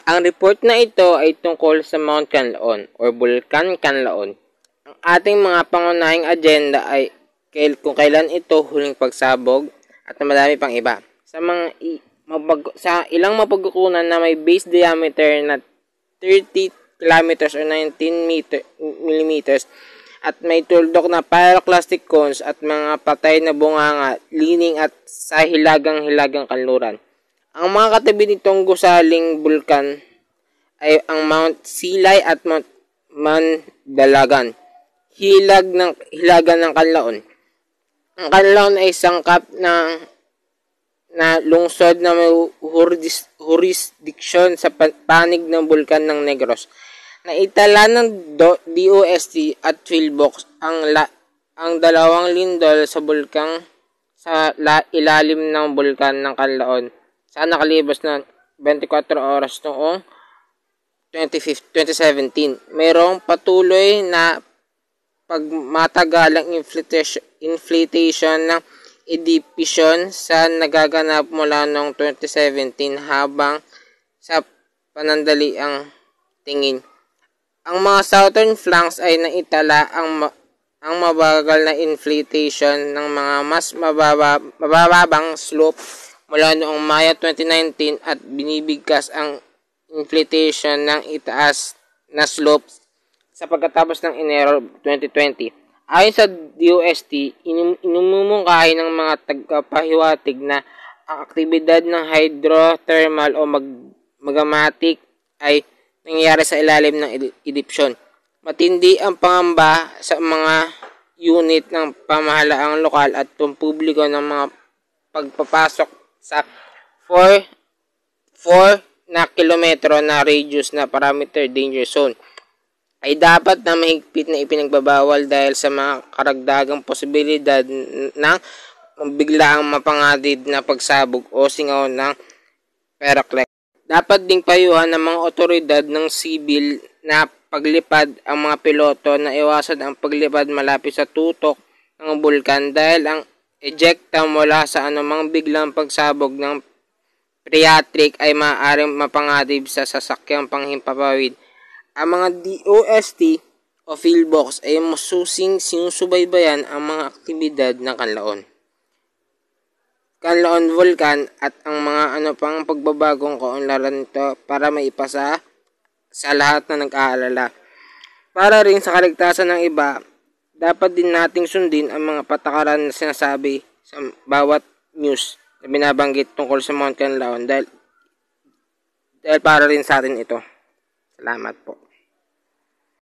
Ang report na ito ay tungkol sa Mount Canlaon or Bulkan Canlaon. Ang ating mga pangunahing agenda ay kung kailan ito huling pagsabog at madami pang iba. Sa ilang mapagkukunan na may base diameter na 30 kilometers or 19 millimeters at may tuldok na pyroclastic cones at mga patay na bunganga, lining at sa hilagang kanluran. Ang mga katabi nitong gusaling bulkan ay ang Mount Silay at Mount Mandalagan, hilagan ng Canlaon. Ang Canlaon ay sangkap na lungsod na may jurisdiction sa panig ng bulkan ng Negros. Naitala ng DOST at Philbox ang dalawang lindol sa bulkan sa ilalim ng bulkan ng Canlaon sa nakalibas na 24 oras noong 2017. Mayroong patuloy na pagmatagalang inflation ng edipisyon sa nagaganap mula noong 2017 habang sa panandaliang tingin. Ang mga southern flanks ay naitala ang mabagal na inflation ng mga mas mababang slope mula noong Mayo 2019 at binibigkas ang inflation ng itaas na slope sa pagkatapos ng Enero 2020. Ayon sa DOST, inumungkahi ng mga tagapahiwatig na ang aktibidad ng hydrothermal o magmatic ay nangyayari sa ilalim ng erupsyon. Matindi ang pangamba sa mga unit ng pamahalaang lokal at pampubliko ng mga pagpapasok sa 4 na kilometro na radius na parameter danger zone ay dapat na mahigpit na ipinagbabawal dahil sa mga karagdagang posibilidad ng biglaang mapanganib na pagsabog o singaw ng pyroclastic. Dapat ding payuhan ng mga otoridad ng sibil na paglipad ang mga piloto na iwasan ang paglipad malapit sa tutok ng bulkan dahil ang ejecta mula sa anumang biglang pagsabog ng phreatic ay maaaring mapanganib sa sasakyang panghimpapawid. Ang mga DOST o Philbox ay masusing sinusubaybayan ang mga aktibidad ng Canlaon Volcan at ang mga pang pagbabagong kaunlaran nito para maipasa sa lahat na nag-aalala. Para rin sa kaligtasan ng iba, dapat din nating sundin ang mga patakaran na sinasabi sa bawat news na binabanggit tungkol sa Mount Canlaon dahil para rin sa atin ito. Salamat po.